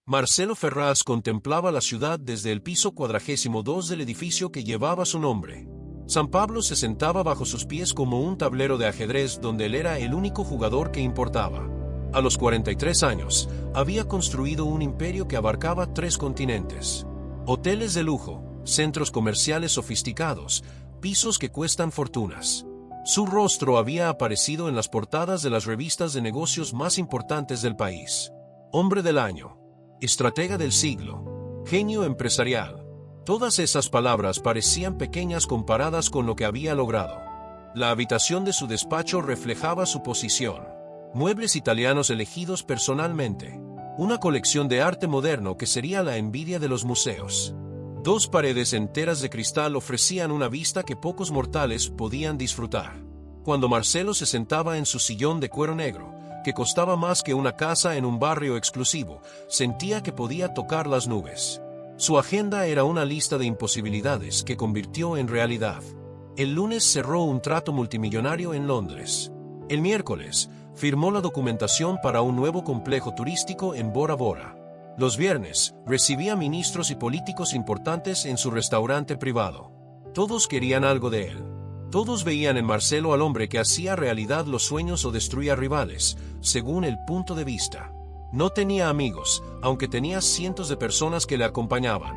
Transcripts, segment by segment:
Marcelo Ferraz contemplaba la ciudad desde el piso 42 del edificio que llevaba su nombre. San Pablo se sentaba bajo sus pies como un tablero de ajedrez donde él era el único jugador que importaba. A los 43 años, había construido un imperio que abarcaba 3 continentes. Hoteles de lujo, centros comerciales sofisticados, pisos que cuestan fortunas. Su rostro había aparecido en las portadas de las revistas de negocios más importantes del país. Hombre del año. Estratega del siglo. Genio empresarial. Todas esas palabras parecían pequeñas comparadas con lo que había logrado. La habitación de su despacho reflejaba su posición. Muebles italianos elegidos personalmente. Una colección de arte moderno que sería la envidia de los museos. 2 paredes enteras de cristal ofrecían una vista que pocos mortales podían disfrutar. Cuando Marcelo se sentaba en su sillón de cuero negro, que costaba más que una casa en un barrio exclusivo, sentía que podía tocar las nubes. Su agenda era una lista de imposibilidades que convirtió en realidad. El lunes cerró un trato multimillonario en Londres. El miércoles, firmó la documentación para un nuevo complejo turístico en Bora Bora. Los viernes, recibía ministros y políticos importantes en su restaurante privado. Todos querían algo de él. Todos veían en Marcelo al hombre que hacía realidad los sueños o destruía rivales, según el punto de vista. No tenía amigos, aunque tenía cientos de personas que le acompañaban.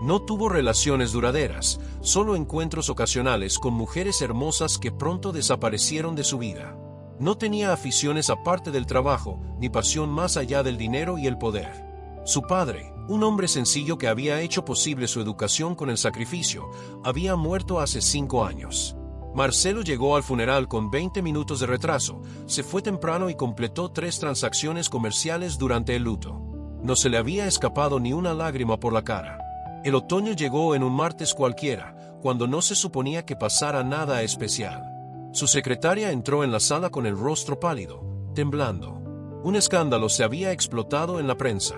No tuvo relaciones duraderas, solo encuentros ocasionales con mujeres hermosas que pronto desaparecieron de su vida. No tenía aficiones aparte del trabajo, ni pasión más allá del dinero y el poder. Su padre, un hombre sencillo que había hecho posible su educación con el sacrificio, había muerto hace 5 años. Marcelo llegó al funeral con 20 minutos de retraso, se fue temprano y completó 3 transacciones comerciales durante el luto. No se le había escapado ni una lágrima por la cara. El otoño llegó en un martes cualquiera, cuando no se suponía que pasara nada especial. Su secretaria entró en la sala con el rostro pálido, temblando. Un escándalo se había explotado en la prensa.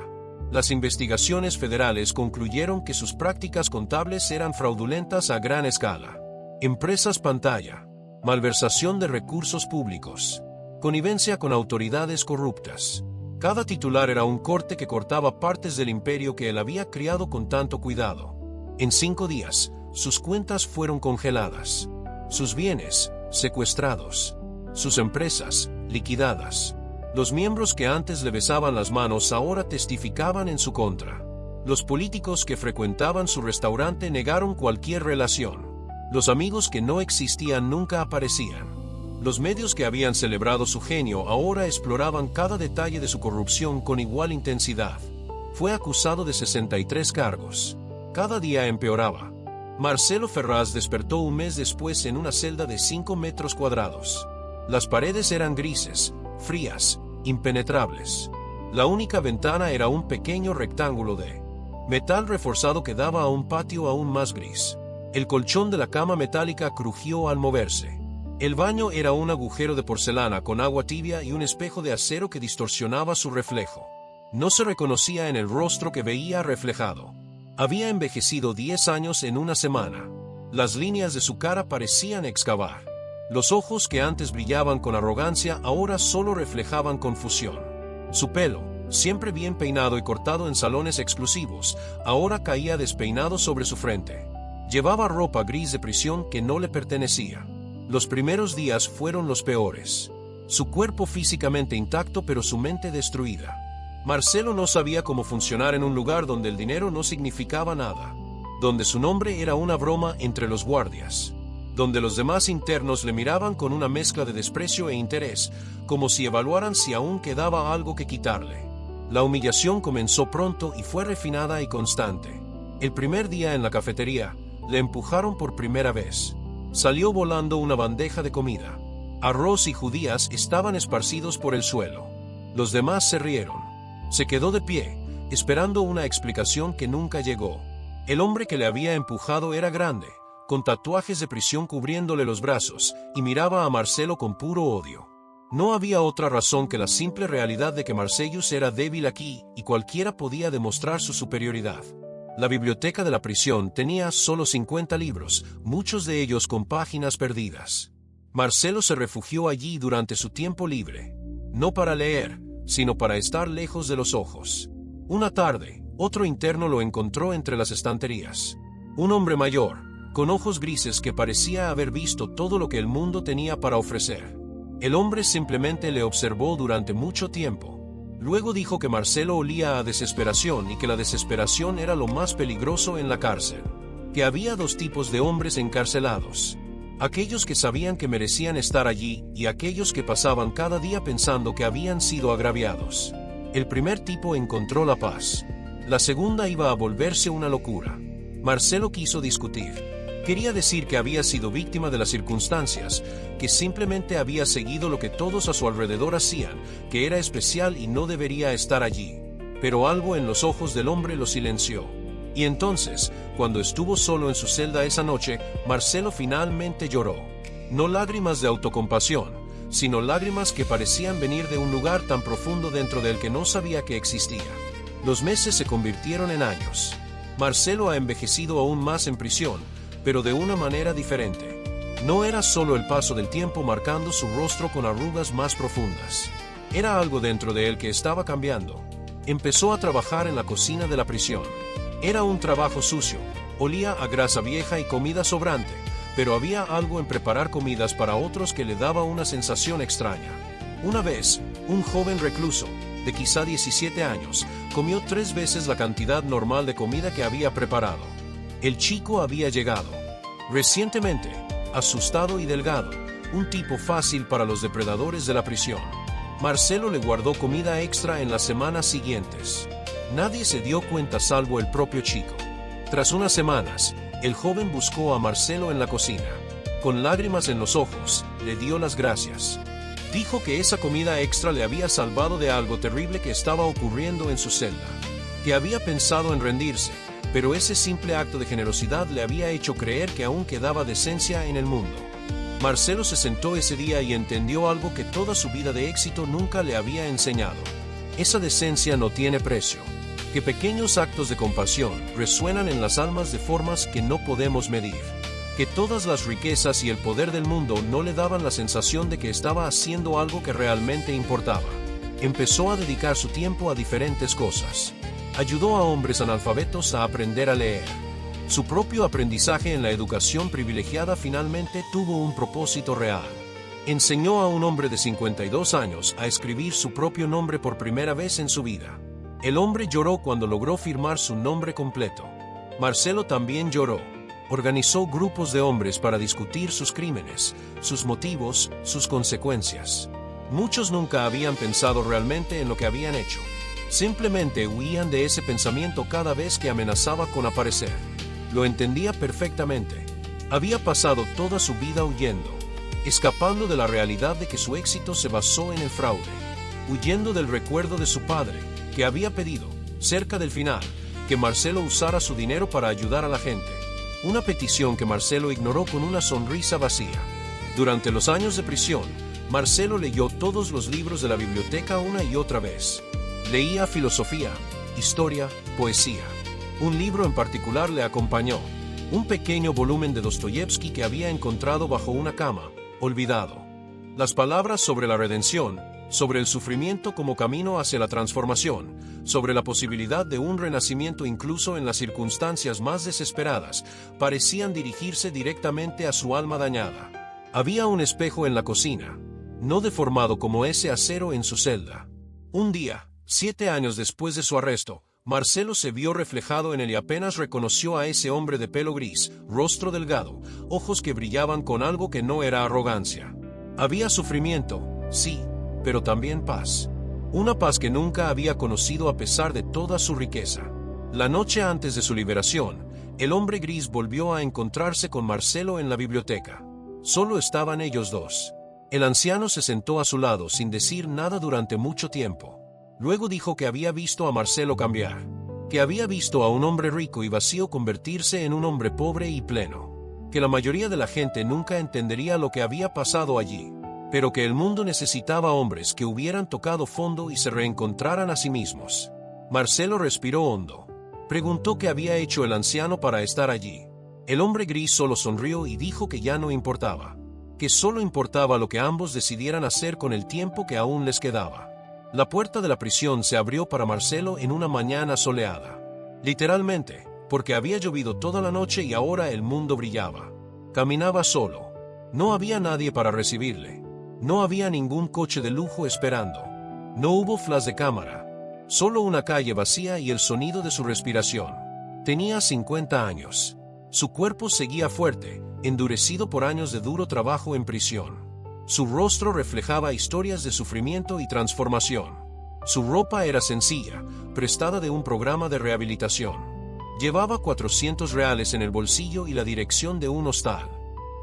Las investigaciones federales concluyeron que sus prácticas contables eran fraudulentas a gran escala. Empresas pantalla, malversación de recursos públicos, connivencia con autoridades corruptas. Cada titular era un corte que cortaba partes del imperio que él había criado con tanto cuidado. En 5 días, sus cuentas fueron congeladas, sus bienes secuestrados, sus empresas liquidadas. Los miembros que antes le besaban las manos ahora testificaban en su contra. Los políticos que frecuentaban su restaurante negaron cualquier relación. Los amigos que no existían nunca aparecían. Los medios que habían celebrado su genio ahora exploraban cada detalle de su corrupción con igual intensidad. Fue acusado de 63 cargos. Cada día empeoraba. Marcelo Ferraz despertó un mes después en una celda de 5 metros cuadrados. Las paredes eran grises, frías, impenetrables. La única ventana era un pequeño rectángulo de metal reforzado que daba a un patio aún más gris. El colchón de la cama metálica crujió al moverse. El baño era un agujero de porcelana con agua tibia y un espejo de acero que distorsionaba su reflejo. No se reconocía en el rostro que veía reflejado. Había envejecido 10 años en una semana. Las líneas de su cara parecían excavar. Los ojos que antes brillaban con arrogancia ahora solo reflejaban confusión. Su pelo, siempre bien peinado y cortado en salones exclusivos, ahora caía despeinado sobre su frente. Llevaba ropa gris de prisión que no le pertenecía. Los primeros días fueron los peores. Su cuerpo físicamente intacto pero su mente destruida. Marcelo no sabía cómo funcionar en un lugar donde el dinero no significaba nada, donde su nombre era una broma entre los guardias, donde los demás internos le miraban con una mezcla de desprecio e interés, como si evaluaran si aún quedaba algo que quitarle. La humillación comenzó pronto y fue refinada y constante. El primer día en la cafetería, le empujaron por primera vez. Salió volando una bandeja de comida. Arroz y judías estaban esparcidos por el suelo. Los demás se rieron. Se quedó de pie, esperando una explicación que nunca llegó. El hombre que le había empujado era grande, con tatuajes de prisión cubriéndole los brazos, y miraba a Marcelo con puro odio. No había otra razón que la simple realidad de que Marcellus era débil aquí y cualquiera podía demostrar su superioridad. La biblioteca de la prisión tenía solo 50 libros, muchos de ellos con páginas perdidas. Marcelo se refugió allí durante su tiempo libre, no para leer, sino para estar lejos de los ojos. Una tarde, otro interno lo encontró entre las estanterías. Un hombre mayor, con ojos grises que parecía haber visto todo lo que el mundo tenía para ofrecer. El hombre simplemente le observó durante mucho tiempo. Luego dijo que Marcelo olía a desesperación y que la desesperación era lo más peligroso en la cárcel. Que había dos tipos de hombres encarcelados. Aquellos que sabían que merecían estar allí y aquellos que pasaban cada día pensando que habían sido agraviados. El primer tipo encontró la paz. La segunda iba a volverse una locura. Marcelo quiso discutir. Quería decir que había sido víctima de las circunstancias, que simplemente había seguido lo que todos a su alrededor hacían, que era especial y no debería estar allí. Pero algo en los ojos del hombre lo silenció. Y entonces, cuando estuvo solo en su celda esa noche, Marcelo finalmente lloró. No lágrimas de autocompasión, sino lágrimas que parecían venir de un lugar tan profundo dentro del que no sabía que existía. Los meses se convirtieron en años. Marcelo ha envejecido aún más en prisión, pero de una manera diferente. No era solo el paso del tiempo marcando su rostro con arrugas más profundas. Era algo dentro de él que estaba cambiando. Empezó a trabajar en la cocina de la prisión. Era un trabajo sucio, olía a grasa vieja y comida sobrante, pero había algo en preparar comidas para otros que le daba una sensación extraña. Una vez, un joven recluso, de quizá 17 años, comió 3 veces la cantidad normal de comida que había preparado. El chico había llegado recientemente, asustado y delgado, un tipo fácil para los depredadores de la prisión. Marcelo le guardó comida extra en las semanas siguientes. Nadie se dio cuenta salvo el propio chico. Tras unas semanas, el joven buscó a Marcelo en la cocina. Con lágrimas en los ojos, le dio las gracias. Dijo que esa comida extra le había salvado de algo terrible que estaba ocurriendo en su celda. Que había pensado en rendirse, pero ese simple acto de generosidad le había hecho creer que aún quedaba decencia en el mundo. Marcelo se sentó ese día y entendió algo que toda su vida de éxito nunca le había enseñado. Esa decencia no tiene precio. Que pequeños actos de compasión resuenan en las almas de formas que no podemos medir. Que todas las riquezas y el poder del mundo no le daban la sensación de que estaba haciendo algo que realmente importaba. Empezó a dedicar su tiempo a diferentes cosas. Ayudó a hombres analfabetos a aprender a leer. Su propio aprendizaje en la educación privilegiada finalmente tuvo un propósito real. Enseñó a un hombre de 52 años a escribir su propio nombre por primera vez en su vida. El hombre lloró cuando logró firmar su nombre completo. Marcelo también lloró. Organizó grupos de hombres para discutir sus crímenes, sus motivos, sus consecuencias. Muchos nunca habían pensado realmente en lo que habían hecho. Simplemente huían de ese pensamiento cada vez que amenazaba con aparecer. Lo entendía perfectamente. Había pasado toda su vida huyendo, escapando de la realidad de que su éxito se basó en el fraude, huyendo del recuerdo de su padre, que había pedido, cerca del final, que Marcelo usara su dinero para ayudar a la gente. Una petición que Marcelo ignoró con una sonrisa vacía. Durante los años de prisión, Marcelo leyó todos los libros de la biblioteca una y otra vez. Leía filosofía, historia, poesía. Un libro en particular le acompañó. Un pequeño volumen de Dostoyevsky que había encontrado bajo una cama, olvidado. Las palabras sobre la redención, sobre el sufrimiento como camino hacia la transformación, sobre la posibilidad de un renacimiento incluso en las circunstancias más desesperadas, parecían dirigirse directamente a su alma dañada. Había un espejo en la cocina, no deformado como ese acero en su celda. Un día, 7 años después de su arresto, Marcelo se vio reflejado en él y apenas reconoció a ese hombre de pelo gris, rostro delgado, ojos que brillaban con algo que no era arrogancia. Había sufrimiento, sí, pero también paz. Una paz que nunca había conocido a pesar de toda su riqueza. La noche antes de su liberación, el hombre gris volvió a encontrarse con Marcelo en la biblioteca. Solo estaban ellos dos. El anciano se sentó a su lado sin decir nada durante mucho tiempo. Luego dijo que había visto a Marcelo cambiar, que había visto a un hombre rico y vacío convertirse en un hombre pobre y pleno, que la mayoría de la gente nunca entendería lo que había pasado allí, pero que el mundo necesitaba hombres que hubieran tocado fondo y se reencontraran a sí mismos. Marcelo respiró hondo. Preguntó qué había hecho el anciano para estar allí. El hombre gris solo sonrió y dijo que ya no importaba, que solo importaba lo que ambos decidieran hacer con el tiempo que aún les quedaba. La puerta de la prisión se abrió para Marcelo en una mañana soleada. Literalmente, porque había llovido toda la noche y ahora el mundo brillaba. Caminaba solo. No había nadie para recibirle. No había ningún coche de lujo esperando. No hubo flash de cámara. Solo una calle vacía y el sonido de su respiración. Tenía 50 años. Su cuerpo seguía fuerte, endurecido por años de duro trabajo en prisión. Su rostro reflejaba historias de sufrimiento y transformación. Su ropa era sencilla, prestada de un programa de rehabilitación. Llevaba 400 reales en el bolsillo y la dirección de un hostal.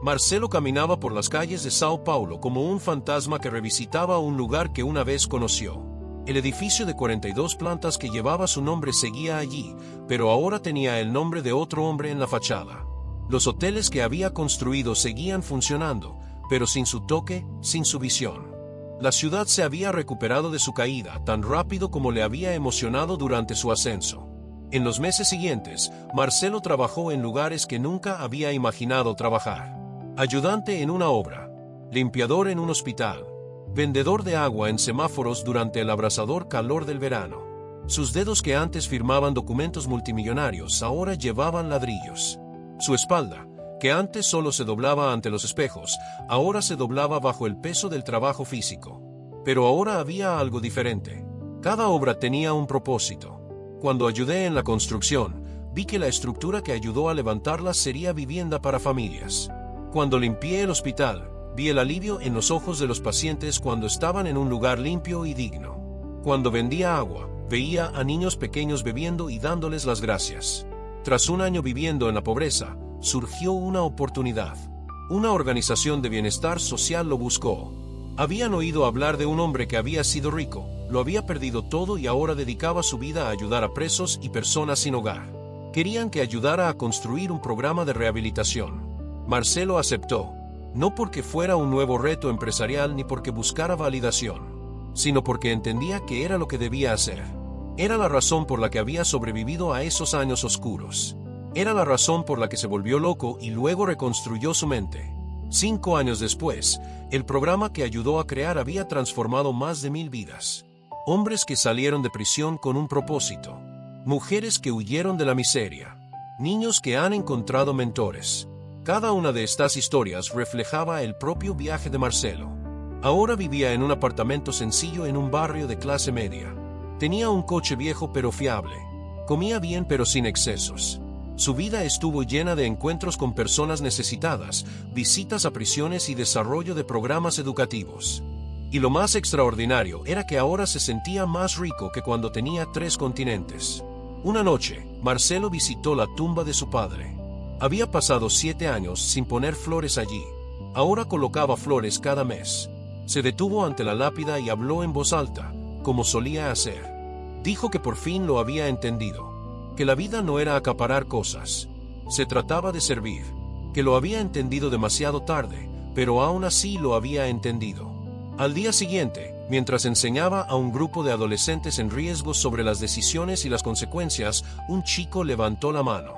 Marcelo caminaba por las calles de Sao Paulo como un fantasma que revisitaba un lugar que una vez conoció. El edificio de 42 plantas que llevaba su nombre seguía allí, pero ahora tenía el nombre de otro hombre en la fachada. Los hoteles que había construido seguían funcionando, pero sin su toque, sin su visión. La ciudad se había recuperado de su caída tan rápido como le había emocionado durante su ascenso. En los meses siguientes, Marcelo trabajó en lugares que nunca había imaginado trabajar. Ayudante en una obra, limpiador en un hospital, vendedor de agua en semáforos durante el abrasador calor del verano. Sus dedos que antes firmaban documentos multimillonarios ahora llevaban ladrillos. Su espalda, que antes solo se doblaba ante los espejos, ahora se doblaba bajo el peso del trabajo físico. Pero ahora había algo diferente. Cada obra tenía un propósito. Cuando ayudé en la construcción, vi que la estructura que ayudó a levantarla sería vivienda para familias. Cuando limpié el hospital, vi el alivio en los ojos de los pacientes cuando estaban en un lugar limpio y digno. Cuando vendía agua, veía a niños pequeños bebiendo y dándoles las gracias. Tras un año viviendo en la pobreza, surgió una oportunidad. Una organización de bienestar social lo buscó. Habían oído hablar de un hombre que había sido rico, lo había perdido todo y ahora dedicaba su vida a ayudar a presos y personas sin hogar. Querían que ayudara a construir un programa de rehabilitación. Marcelo aceptó, no porque fuera un nuevo reto empresarial ni porque buscara validación, sino porque entendía que era lo que debía hacer. Era la razón por la que había sobrevivido a esos años oscuros. Era la razón por la que se volvió loco y luego reconstruyó su mente. 5 años después, el programa que ayudó a crear había transformado más de 1000 vidas. Hombres que salieron de prisión con un propósito. Mujeres que huyeron de la miseria. Niños que han encontrado mentores. Cada una de estas historias reflejaba el propio viaje de Marcelo. Ahora vivía en un apartamento sencillo en un barrio de clase media. Tenía un coche viejo pero fiable. Comía bien pero sin excesos. Su vida estuvo llena de encuentros con personas necesitadas, visitas a prisiones y desarrollo de programas educativos. Y lo más extraordinario era que ahora se sentía más rico que cuando tenía 3 continentes. Una noche, Marcelo visitó la tumba de su padre. Había pasado 7 años sin poner flores allí. Ahora colocaba flores cada mes. Se detuvo ante la lápida y habló en voz alta, como solía hacer. Dijo que por fin lo había entendido. Que la vida no era acaparar cosas. Se trataba de servir. Que lo había entendido demasiado tarde, pero aún así lo había entendido. Al día siguiente, mientras enseñaba a un grupo de adolescentes en riesgo sobre las decisiones y las consecuencias, un chico levantó la mano.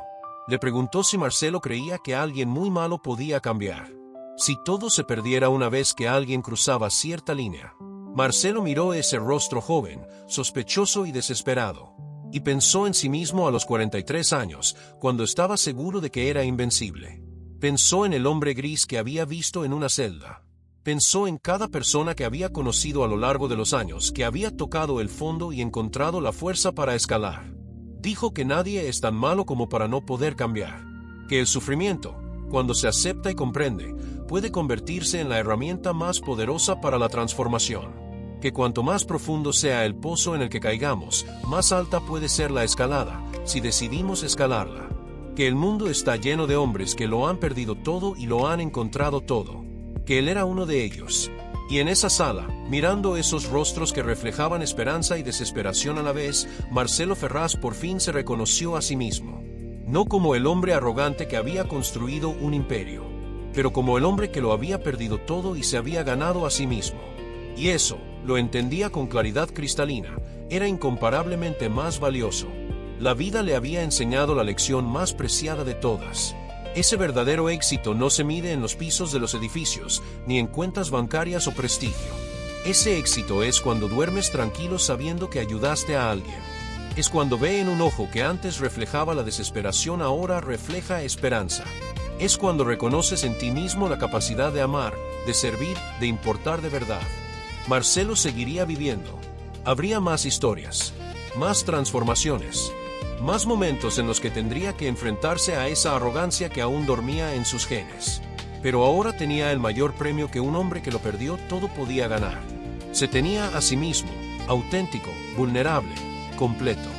Le preguntó si Marcelo creía que alguien muy malo podía cambiar. Si todo se perdiera una vez que alguien cruzaba cierta línea. Marcelo miró ese rostro joven, sospechoso y desesperado. Y pensó en sí mismo a los 43 años, cuando estaba seguro de que era invencible. Pensó en el hombre gris que había visto en una celda. Pensó en cada persona que había conocido a lo largo de los años, que había tocado el fondo y encontrado la fuerza para escalar. Dijo que nadie es tan malo como para no poder cambiar. Que el sufrimiento, cuando se acepta y comprende, puede convertirse en la herramienta más poderosa para la transformación. Que cuanto más profundo sea el pozo en el que caigamos, más alta puede ser la escalada, si decidimos escalarla. Que el mundo está lleno de hombres que lo han perdido todo y lo han encontrado todo. Que él era uno de ellos. Y en esa sala, mirando esos rostros que reflejaban esperanza y desesperación a la vez, Marcelo Ferraz por fin se reconoció a sí mismo. No como el hombre arrogante que había construido un imperio, pero como el hombre que lo había perdido todo y se había ganado a sí mismo. Y eso, lo entendía con claridad cristalina, era incomparablemente más valioso. La vida le había enseñado la lección más preciada de todas. Ese verdadero éxito no se mide en los pisos de los edificios, ni en cuentas bancarias o prestigio. Ese éxito es cuando duermes tranquilo sabiendo que ayudaste a alguien. Es cuando ve en un ojo que antes reflejaba la desesperación ahora refleja esperanza. Es cuando reconoces en ti mismo la capacidad de amar, de servir, de importar de verdad. Marcelo seguiría viviendo. Habría más historias, más transformaciones, más momentos en los que tendría que enfrentarse a esa arrogancia que aún dormía en sus genes. Pero ahora tenía el mayor premio que un hombre que lo perdió todo podía ganar. Se tenía a sí mismo, auténtico, vulnerable, completo.